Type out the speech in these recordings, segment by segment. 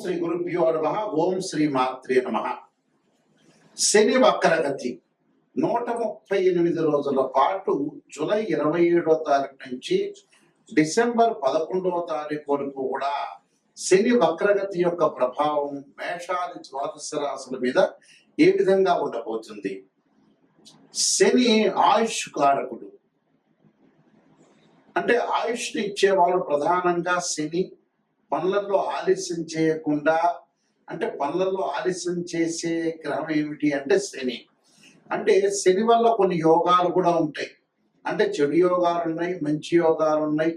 శ్రీ గురుభ్యో నమః. ఓం శ్రీ మాత్రే నమః. శని వక్రగతి 138 రోజుల పాటు జూలై 27వ తారీఖు నుంచి డిసెంబర్ 11వ తారీఖు వరకు కూడా శని వక్రగతి యొక్క ప్రభావం మేషాది ద్వాదశ రాశుల మీద ఏ విధంగా ఉండబోతుంది? శని ఆయుష్ కారకుడు, అంటే ఆయుష్ని ఇచ్చేవాడు ప్రధానంగా శని. పనులలో ఆలస్యం చేయకుండా, అంటే పనులలో ఆలస్యం చేసే గ్రహం ఏమిటి అంటే శని. అంటే శని వల్ల కొన్ని యోగాలు కూడా ఉంటాయి. అంటే చెడు యోగాలు ఉన్నాయి, మంచి యోగాలు ఉన్నాయి.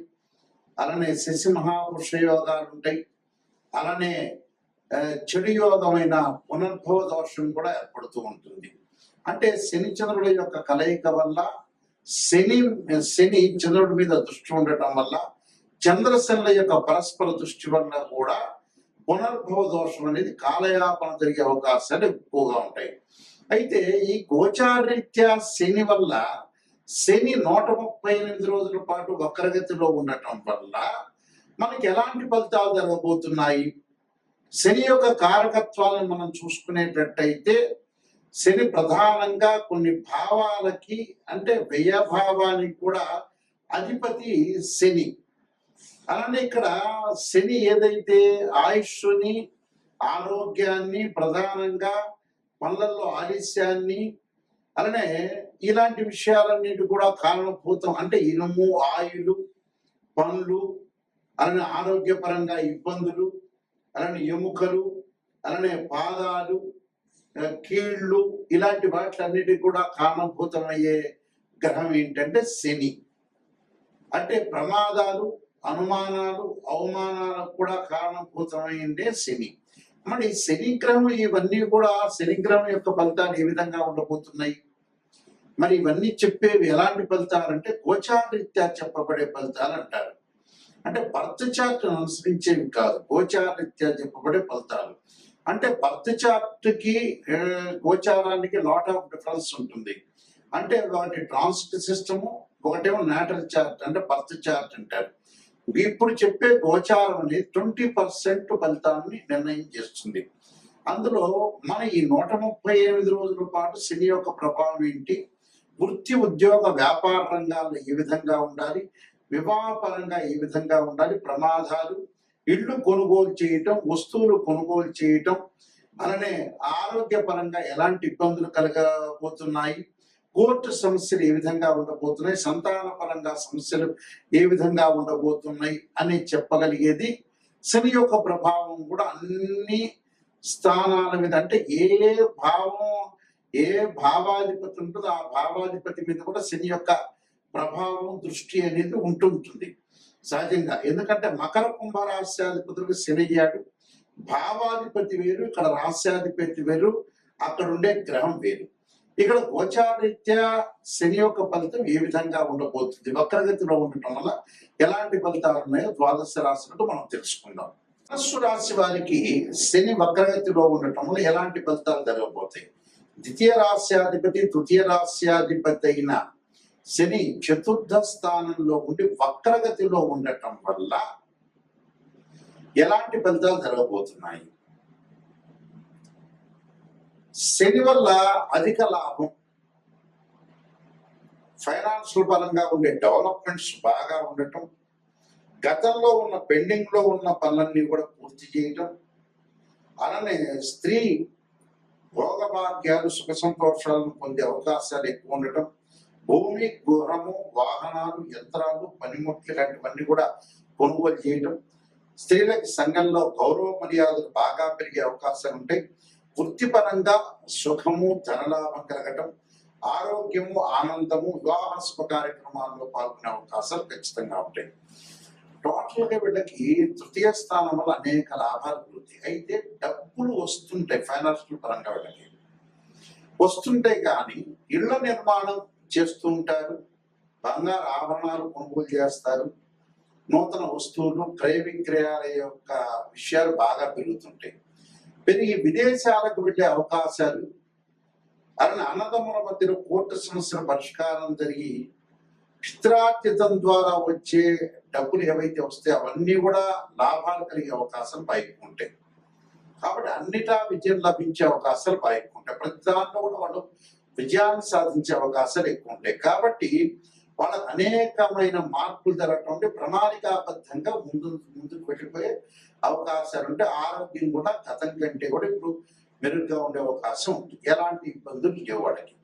అలానే శశి మహాపురుష యోగాలు ఉంటాయి. అలానే చెడు యోగమైన పునర్భవ దోషం కూడా ఏర్పడుతూ ఉంటుంది. అంటే శని చంద్రుల యొక్క కలయిక వల్ల శని చంద్రుడి మీద దృష్టి ఉండటం వల్ల, చంద్రశనుల యొక్క పరస్పర దృష్టి వల్ల కూడా పునర్భవ దోషం అనేది కాలయాపన జరిగే అవకాశాలు ఎక్కువగా ఉంటాయి. అయితే ఈ గోచారరీత్యా శని వల్ల, శని 138 రోజుల పాటు వక్రగతిలో ఉండటం వల్ల మనకి ఎలాంటి ఫలితాలు జరగబోతున్నాయి? శని యొక్క కారకత్వాలను మనం చూసుకునేటట్టయితే, శని ప్రధానంగా కొన్ని భావాలకి, అంటే వ్యయభావానికి కూడా అధిపతి శని. అలానే ఇక్కడ శని ఏదైతే ఆయుష్ని, ఆరోగ్యాన్ని, ప్రధానంగా పనులలో ఆలస్యాన్ని, అలానే ఇలాంటి విషయాలన్నిటి కూడా కారణభూతం. అంటే ఇనుము, ఆయులు, పనులు, అలానే ఆరోగ్యపరంగా ఇబ్బందులు, అలానే ఎముకలు, అలానే పాదాలు, కీళ్ళు, ఇలాంటి వాటిలన్నిటికీ కూడా కారణభూతమయ్యే గ్రహం ఏంటంటే శని. అంటే ప్రమాదాలు, అనుమానాలు, అవమానాలకు కూడా కారణభూతమైందే శని. మరి శని గ్రహం, ఇవన్నీ కూడా శని గ్రహం యొక్క ఫలితాలు ఏ విధంగా ఉండబోతున్నాయి? మరి ఇవన్నీ చెప్పేవి ఎలాంటి ఫలితాలు అంటే గోచారరీత్యా చెప్పబడే ఫలితాలు అంటారు. అంటే బర్త్ చార్ట్ అనుసరించేవి కాదు, గోచారరీత్యా చెప్పబడే ఫలితాలు. అంటే బర్త్ చార్ట్ కి గోచారానికి లాట్ ఆఫ్ డిఫరెన్స్ ఉంటుంది. అంటే ఒకటి ట్రాన్సిట్ సిస్టము, ఒకటేమో నేటల్ చార్ట్, అంటే బర్త్ చార్ట్ అంటారు. ఇప్పుడు చెప్పే గోచారం అనేది 20% ఫలితాన్ని నిర్ణయం చేస్తుంది. అందులో మన ఈ 138 రోజుల పాటు శని యొక్క ప్రభావం ఏంటి, వృత్తి, ఉద్యోగ, వ్యాపార రంగాల్లో ఏ విధంగా ఉండాలి, వివాహపరంగా ఏ విధంగా ఉండాలి, ప్రమాదాలు, ఇళ్ళు కొనుగోలు చేయటం, వస్తువులు కొనుగోలు చేయటం, అలానే ఆరోగ్యపరంగా ఎలాంటి ఇబ్బందులు కలగబోతున్నాయి, కోర్టు సమస్యలు ఏ విధంగా ఉండబోతున్నాయి, సంతాన పరంగా సమస్యలు ఏ విధంగా ఉండబోతున్నాయి అని చెప్పగలిగేది శని యొక్క ప్రభావం కూడా అన్ని స్థానాల మీద. అంటే ఏ భావాధిపతి ఉంటుందో ఆ భావాధిపతి మీద కూడా శని యొక్క ప్రభావం, దృష్టి అనేది ఉంటుంటుంది సహజంగా. ఎందుకంటే మకర కుంభ రాశ్యాధిపతులకు శని అయ్యాడు. భావాధిపతి వేరు, ఇక్కడ రాశ్యాధిపతి వేరు, అక్కడ ఉండే గ్రహం వేరు. ఇక్కడ గోచారరీత్యా శని యొక్క ఫలితం ఏ విధంగా ఉండబోతుంది, వక్రగతిలో ఉండటం వల్ల ఎలాంటి ఫలితాలు ఉన్నాయో ద్వాదశ రాశులకు మనం తెలుసుకుందాం. ధనుస్సు రాశి వారికి శని వక్రగతిలో ఉండటం వల్ల ఎలాంటి ఫలితాలు జరగబోతాయి? ద్వితీయ రాశ్యాధిపతి, తృతీయ రాశ్యాధిపతి అయిన శని చతుర్థ స్థానంలో ఉండి వక్రగతిలో ఉండటం వల్ల ఎలాంటి ఫలితాలు జరగబోతున్నాయి? శని వల్ల అధిక లాభం, ఫైనాన్షియల్ పరంగా ఉండే డెవలప్మెంట్స్ బాగా ఉండటం, గతంలో ఉన్న పెండింగ్ లో ఉన్న పనులన్నీ కూడా పూర్తి చేయటం, అలానే స్త్రీ భోగభాగ్యాలు, సుఖ సంతోషాలను పొందే అవకాశాలు ఎక్కువ ఉండటం, భూమి, గృహము, వాహనాలు, యంత్రాలు, పనిముట్లు ఇలాంటివన్నీ కూడా కొనుగోలు చేయటం, స్త్రీలకి సంఘంలో గౌరవ మర్యాదలు బాగా పెరిగే అవకాశాలు ఉంటాయి, వృత్తిపరంగా సుఖము, ధనలాభం కలగటం, ఆరోగ్యము, ఆనందము, వివాహ శుభ కార్యక్రమాల్లో పాల్గొనే అవకాశాలు ఖచ్చితంగా ఉంటాయి. టోటల్ గా వీళ్ళకి తృతీయ స్థానం వల్ల అనేక లాభాలు కలుగుతాయి. అయితే డబ్బులు వస్తుంటాయి, ఫైనాన్షియల్ పరంగా వీళ్ళకి వస్తుంటాయి. కానీ ఇళ్ల నిర్మాణం చేస్తూ ఉంటారు, బంగారు ఆభరణాలు కొనుగోలు చేస్తారు, నూతన వస్తువులు, క్రయ విక్రయాల యొక్క విషయాలు బాగా పెరుగుతుంటాయి. పెరిగి విదేశాలకు వెళ్ళే అవకాశాలు, అలానే అన్నదమ్ముల మధ్యలో కోర్టు సమస్యల పరిష్కారం జరిగి పిత్రార్జితం ద్వారా వచ్చే డబ్బులు ఏవైతే వస్తాయో అవన్నీ కూడా లాభాలు కలిగే అవకాశం పైకి ఉంటాయి. కాబట్టి అన్నిటా విజయం లభించే అవకాశాలు బాగా ఎక్కువ ఉంటాయి. ప్రతి దాంట్లో కూడా వాళ్ళు విజయాన్ని సాధించే అవకాశాలు ఎక్కువ ఉంటాయి. కాబట్టి వాళ్ళకు అనేకమైన మార్పులు జరగటం ప్రణాళికాబద్ధంగా ముందుకు వెళ్ళిపోయే అవకాశాలు ఉంటే ఆరోగ్యం కూడా గతం కంటే కూడా ఇప్పుడు మెరుగ్గా ఉండే అవకాశం ఉంటుంది. ఎలాంటి ఇబ్బందులు లేవు వాళ్ళకి.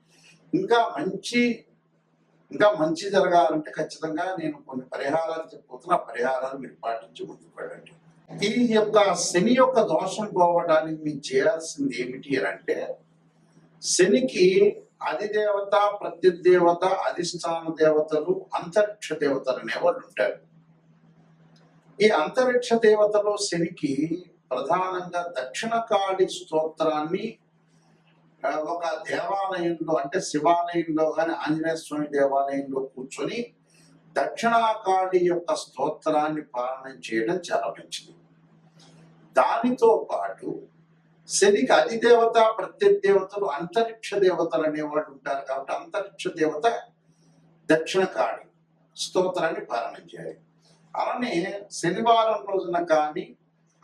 ఇంకా మంచి జరగాలంటే ఖచ్చితంగా నేను కొన్ని పరిహారాలు చెప్పబోతున్నా. ఆ పరిహారాలు మీరు పాటించి ముందుకు వెళ్ళండి. ఈ యొక్క శని యొక్క దోషం పోవడానికి మీరు చేయాల్సింది ఏమిటి అని అంటే, శనికి అధిదేవత, ప్రత్యుదేవత, అధిష్టాన దేవతలు, అంతరిక్ష దేవతలు అనేవాళ్ళు ఉంటారు. ఈ అంతరిక్ష దేవతలో శనికి ప్రధానంగా దక్షిణకాళి స్తోత్రాన్ని ఒక దేవాలయంలో అంటే శివాలయంలో కానీ ఆంజనేయ స్వామి దేవాలయంలో కూర్చొని దక్షిణాకాళి యొక్క స్తోత్రాన్ని పాలన చేయడం చాలా మంచిది. దానితో పాటు శనికి అధిదేవత, ప్రత్యుదేవతలు, అంతరిక్ష దేవతలు అనేవాళ్ళు ఉంటారు. కాబట్టి అంతరిక్ష దేవత దక్షిణకాళి స్తోత్రాన్ని పాలన చేయాలి. అలానే శనివారం రోజున కానీ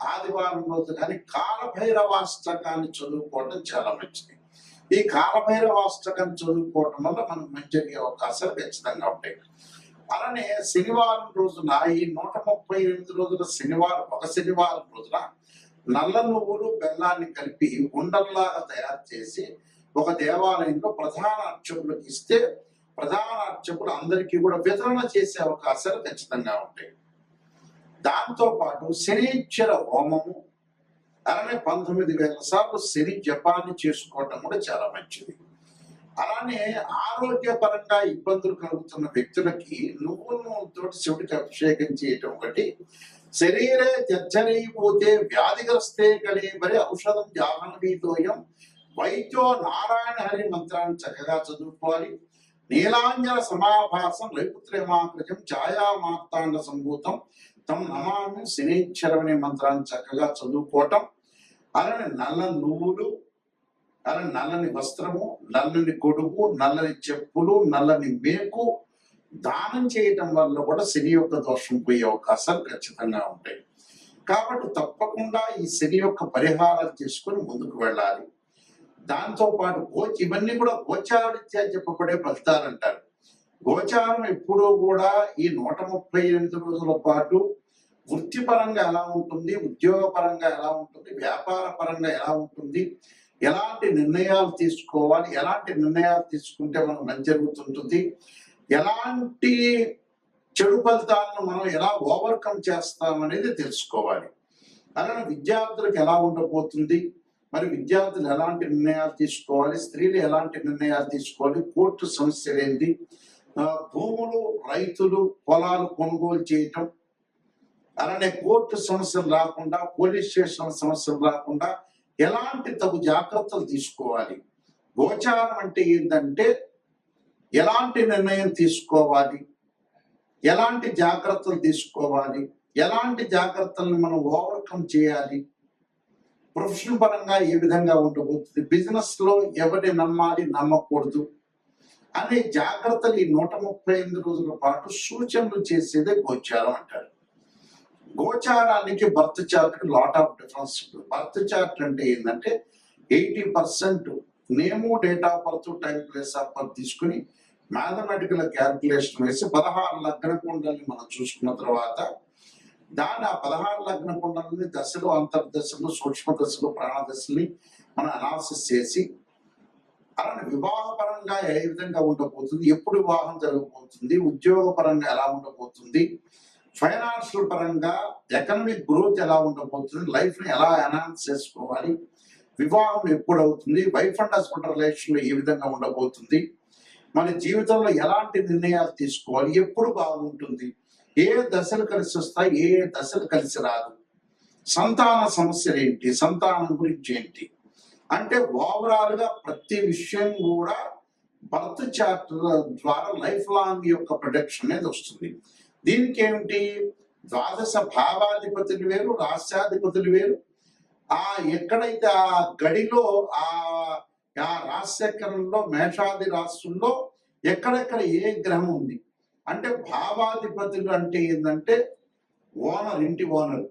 ఆదివారం రోజు కానీ కాలభైరవాష్టకాన్ని చదువుకోవడం చాలా మంచిది. ఈ కాలభైరవాష్టకాన్ని చదువుకోవడం వల్ల మనకు మంచి జరిగే అవకాశాలు ఖచ్చితంగా ఉంటాయి. అలానే శనివారం రోజున ఈ 138 రోజుల ఒక శనివారం రోజున నల్ల నువ్వులు బెల్లాన్ని కలిపి ఉండల్లాగా తయారు చేసి ఒక దేవాలయంలో ప్రధాన అర్చకులకు ఇస్తే ప్రధాన అర్చకులు అందరికీ కూడా వితరణ చేసే అవకాశాలు ఖచ్చితంగా ఉంటాయి. దాంతో పాటు శనీశ్వర హోమము అలానే 19,000 సార్లు శని జపాన్ని చేసుకోవటం కూడా చాలా మంచిది. అలానే ఆరోగ్యపరంగా ఇబ్బందులు కలుగుతున్న వ్యక్తులకి నువ్వుల నూనెతో శివుడికి అభిషేకం చేయటం ఒకటి. శరీరే జర్జరీభూతే వ్యాధిగ్రస్తే కలిబరి ఔషధం జాహ్నవీతోయం వైద్యో నారాయణ హరి మంత్రాన్ని చక్కగా చదువుకోవాలి. నీలాంజన సమాభాసం లైపుత్రేమాకృతం ఛాయా మార్తాండ సంభూతం తం నమామి శనీశ్వరం అనే మంత్రాన్ని చక్కగా చదువుకోవటం. అలానే నల్ల నువ్వులు, అలానే నల్లని వస్త్రము, నల్లని గొడుగు, నల్లని చెప్పులు, నల్లని మేకు దానం చేయటం వల్ల కూడా శని యొక్క దోషం పోయే అవకాశాలు ఖచ్చితంగా ఉంటాయి. కాబట్టి తప్పకుండా ఈ శని యొక్క పరిహారాలు చేసుకుని ముందుకు వెళ్ళాలి. దాంతో పాటు ఇవన్నీ కూడా గోచారరీత్యా చెప్పబడే ఫలితాలు అంటారు. గోచారం ఎప్పుడూ కూడా ఈ 138 రోజుల పాటు వృత్తిపరంగా ఎలా ఉంటుంది, ఉద్యోగపరంగా ఎలా ఉంటుంది, వ్యాపార పరంగా ఎలా ఉంటుంది, ఎలాంటి నిర్ణయాలు తీసుకోవాలి, ఎలాంటి నిర్ణయాలు తీసుకుంటే మనం మంచి జరుగుతుంటుంది, ఎలాంటి చెడు ఫలితాలను మనం ఎలా ఓవర్కమ్ చేస్తాం అనేది తెలుసుకోవాలి. అలానే విద్యార్థులకు ఎలా ఉండబోతుంది, మరి విద్యార్థులు ఎలాంటి నిర్ణయాలు తీసుకోవాలి, స్త్రీలు ఎలాంటి నిర్ణయాలు తీసుకోవాలి, కోర్టు సమస్యలు ఏంటి, భూములు, రైతులు, పొలాలు కొనుగోలు చేయటం, అలానే కోర్టు సమస్యలు రాకుండా, పోలీస్ స్టేషన్ సమస్యలు రాకుండా ఎలాంటి తగు జాగ్రత్తలు తీసుకోవాలి. గోచారం అంటే ఏంటంటే ఎలాంటి నిర్ణయం తీసుకోవాలి, ఎలాంటి జాగ్రత్తలు తీసుకోవాలి, ఎలాంటి జాగ్రత్తలను మనం ఓవర్కమ్ చేయాలి, ప్రొఫెషన్ పరంగా ఏ విధంగా ఉండబోతుంది, బిజినెస్ లో ఎవరిని నమ్మాలి నమ్మకూడదు అనే జాగ్రత్తలు ఈ 138 రోజుల పాటు సూచనలు చేసేదే గోచారం అంటారు. గోచారానికి బర్త్ చార్ట్ కి లాట్ ఆఫ్ డిఫరెన్స్ ఉంటుంది. బర్త్ చార్ట్ అంటే ఏంటంటే 80% name, date of birth, time, place of birth తీసుకుని మ్యాథమెటికల్ క్యాల్కులేషన్ వేసి 16 లగ్న కుండల్ని మనం చూసుకున్న తర్వాత దాని ఆ 16 లగ్న కుండలని దశలు, అంతర్దశలు, సూక్ష్మ దశలు, ప్రాణదశల్ని మనం అనాలిసిస్ చేసి అలానే వివాహ పరంగా ఏ విధంగా ఉండబోతుంది, ఎప్పుడు వివాహం జరగబోతుంది, ఉద్యోగ పరంగా ఎలా ఉండబోతుంది, ఫైనాన్షియల్ పరంగా ఎకనామిక్ గ్రోత్ ఎలా ఉండబోతుంది, లైఫ్ ని ఎలా ఎన్హాన్స్ చేసుకోవాలి, వివాహం ఎప్పుడు అవుతుంది, వైఫ్ అండ్ హస్బెండ్ రిలేషన్ లో ఏ విధంగా ఉండబోతుంది, మన జీవితంలో ఎలాంటి నిర్ణయాలు తీసుకోవాలి, ఎప్పుడు బాగుంటుంది, ఏ దశలు కలిసి వస్తాయి, ఏ దశలు కలిసి రాదు, సంతాన సమస్యలు ఏంటి, సంతానం గురించి ఏంటి అంటే ఓవరాల్ గా ప్రతి విషయం కూడా బర్త్ చార్ట్ ద్వారా లైఫ్ లాంగ్ యొక్క ప్రొటెక్షన్ అనేది వస్తుంది. దీనికి ఏమిటి, ద్వాదశ భావాధిపతులు వేరు, రాష్ట్రాధిపతులు వేరు. ఎక్కడైతే ఆ గడిలో ఆ రాశిచక్రంలో మేషాది రాశుల్లో ఎక్కడెక్కడ ఏ గ్రహం ఉంది అంటే భావాధిపతులు అంటే ఏంటంటే ఓనర్, ఇంటి ఓనర్.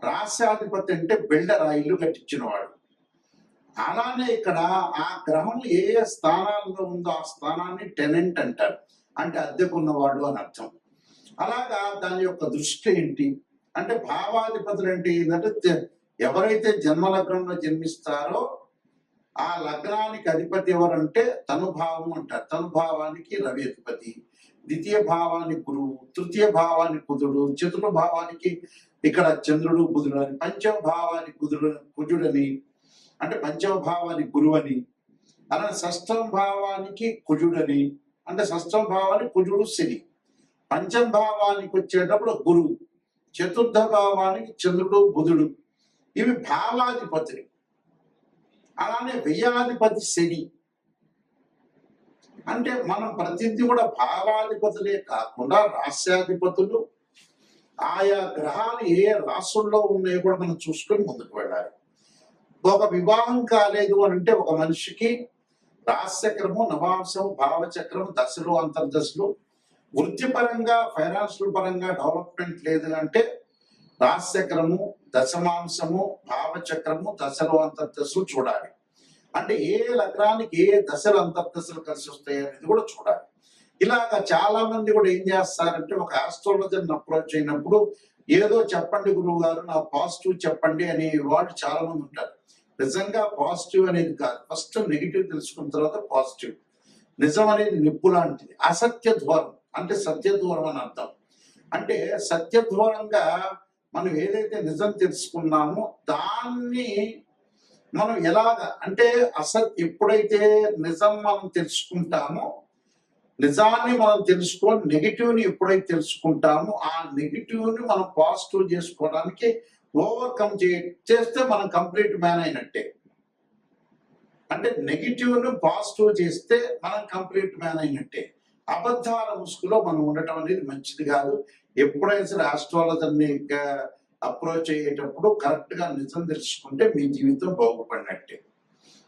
రాస్యాధిపతి అంటే బిల్డర్, ఆ ఇల్లు కట్టించిన వాడు. అలానే ఇక్కడ ఆ గ్రహం ఏ ఏ స్థానాల్లో ఉందో ఆ స్థానాన్ని టెనెంట్ అంటారు, అంటే అద్దెకున్నవాడు అని అర్థం. అలాగా దాని యొక్క దృష్టి ఏంటి అంటే, భావాధిపతులు అంటే ఏంటంటే ఎవరైతే జన్మలగ్నంలో జన్మిస్తారో ఆ లగ్నానికి అధిపతి ఎవరంటే తనుభావం అంటారు. తనుభావానికి రవి అధిపతి, ద్వితీయ భావానికి గురువు, తృతీయ భావానికి బుధుడు, చతుర్థ భావానికి ఇక్కడ చంద్రుడు బుధుడు అని, పంచమ భావానికి కుజుడని అంటే పంచమ భావానికి గురువు అని, అలానే షష్టమ భావానికి కుజుడని అంటే షష్టమ భావానికి కుజుడు శని, పంచమ భావానికి వచ్చేటప్పుడు గురువు, చతుర్థ భావానికి చంద్రుడు బుధుడు. ఇవి భావాధిపతులు. అలానే వ్యయాధిపతి శని. అంటే మనం ప్రతిదీ కూడా భావాధిపతులే కాకుండా రాస్యాధిపతులు, ఆయా గ్రహాలు ఏ రాసుల్లో ఉన్నాయో కూడా మనం చూసుకొని ముందుకు వెళ్ళాలి. ఒక వివాహం కాలేదు అని అంటే ఒక మనిషికి రాశిచక్రము, నవాంశము, భావచక్రము, దశలు, అంతర్దశలు, వృత్తిపరంగా ఫైనాన్షియల్ పరంగా డెవలప్మెంట్ లేదు అంటే రాశిచక్రము, దశమాంశము, భావచక్రము, దశలు, అంతర్దశలు చూడాలి. అంటే ఏ లగ్నానికి ఏ దశలు అంతర్దశలు కలిసి వస్తాయి అనేది కూడా చూడాలి. ఇలాగా చాలా మంది కూడా ఏం చేస్తారంటే, ఒక ఆస్ట్రాలజర్ని అప్రోచ్ అయినప్పుడు ఏదో చెప్పండి గురువు గారు, నా పాజిటివ్ చెప్పండి అని వాళ్ళు చాలా మంది ఉంటారు. నిజంగా పాజిటివ్ అనేది కాదు, ఫస్ట్ నెగిటివ్ తెలుసుకున్న తర్వాత పాజిటివ్. నిజం అనేది నిప్పు లాంటిది, అసత్య దూరం అంటే సత్య దూరం అని అర్థం. అంటే సత్య దూరంగా మనం ఏదైతే నిజం తెలుసుకున్నామో దాన్ని మనం ఎలాగ అంటే ఎప్పుడైతే నిజం మనం తెలుసుకుంటామో, నిజాన్ని మనం తెలుసుకొని నెగిటివ్ ని ఎప్పుడైతే తెలుసుకుంటామో ఆ నెగిటివ్ ని మనం పాజిటివ్ చేసుకోవడానికి ఓవర్కమ్ చేస్తే మనం కంప్లీట్ మ్యాన్ అయినట్టే. అంటే నెగిటివ్ ని పాజిటివ్ చేస్తే మనం కంప్లీట్ మ్యాన్ అయినట్టే. అబద్ధాల ముసుగులో మనం ఉండటం అనేది మంచిది కాదు. ఎప్పుడైనా సరే ఆస్ట్రాలజర్ని అప్రోచ్ అయ్యేటప్పుడు కరెక్ట్ గా నిజం తెలుసుకుంటే మీ జీవితం బాగుపడినట్టే.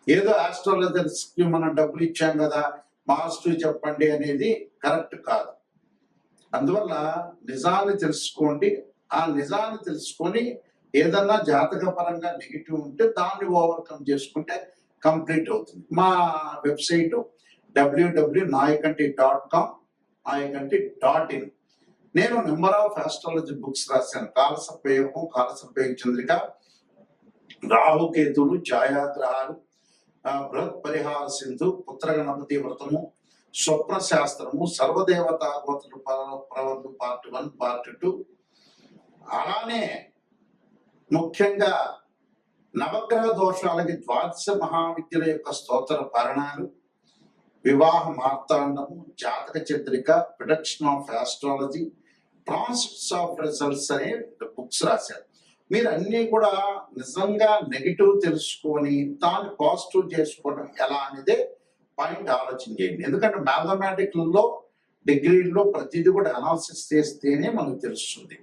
ఏదో ఆస్ట్రాలజర్స్ కి మనం డబ్బులు ఇచ్చాం కదా, పాజిటివ్ చెప్పండి అనేది కరెక్ట్ కాదు. అందువల్ల నిజాన్ని తెలుసుకోండి. ఆ నిజాన్ని తెలుసుకొని ఏదన్నా జాతక పరంగా నెగిటివ్ ఉంటే దాన్ని ఓవర్కమ్ చేసుకుంటే కంప్లీట్ అవుతుంది. మా వెబ్సైట్ www.nayakanti.com, nayakanti.in. నేను నెంబర్ ఆఫ్ ఆస్ట్రాలజీ బుక్స్ రాశాను. కాలసర్పయోగం, కాలసర్పయోగ చంద్రిక, రాహుకేతులు, ఛాయాగ్రహాలు, బృహత్ పరిహార సింధు, పుత్రగణపతి వ్రతము, స్వప్న శాస్త్రము, సర్వదేవతా గోత్రులు ప్రవర్తు పార్ట్ 1, పార్ట్ 2. అలానే ముఖ్యంగా నవగ్రహ దోషాలకి ద్వాదశ మహావిద్యల యొక్క స్తోత్ర పారణాలు, వివాహ మార్తాండము, జాతక Chandrika, production of astrology, transcripts of results అనే బుక్స్ రాశారు. మీరు అన్ని కూడా నిజంగా నెగిటివ్ తెలుసుకొని దాన్ని పాజిటివ్ చేసుకోవడం ఎలా అనేది పాయింట్ ఆలోచన చేయండి. ఎందుకంటే మ్యాథమెటిక్స్లో డిగ్రీల్లో ప్రతిదీ కూడా అనాలిసిస్ చేస్తేనే మనకు తెలుస్తుంది.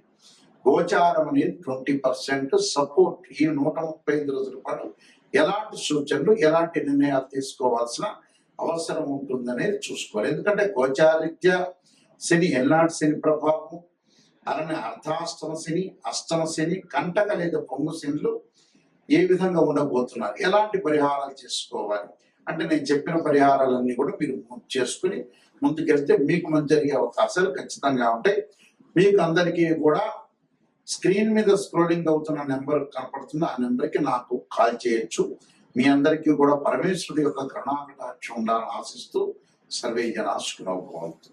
గోచారం అనేది 20% సపోర్ట్. ఈ 135 రోజుల పాటు ఎలాంటి సూచనలు, ఎలాంటి నిర్ణయాలు తీసుకోవాల్సిన అవసరం ఉంటుందనేది చూసుకోవాలి. ఎందుకంటే గోచారిత్య శని, ఎల్నాటి శని ప్రభావం, అలానే అర్ధాష్టమ శని, అష్టమ శని, కంటక లేదా పొంగు శనిలు ఏ విధంగా ఉండబోతున్నారు, ఎలాంటి పరిహారాలు చేసుకోవాలి అంటే నేను చెప్పిన పరిహారాలన్నీ కూడా మీరు చేసుకుని ముందుకెళ్తే మీకు మంచి జరిగే అవకాశాలు ఖచ్చితంగా ఉంటాయి. మీకు అందరికీ కూడా స్క్రీన్ మీద స్క్రోలింగ్ అవుతున్న నెంబర్ కనపడుతుంది, ఆ నెంబర్కి నాకు కాల్ చేయొచ్చు. మీ అందరికీ కూడా పరమేశ్వరుడి యొక్క కరుణాకటాక్షం ఉండాలని ఆశిస్తూ సర్వే జనా సుఖినో భవంతు.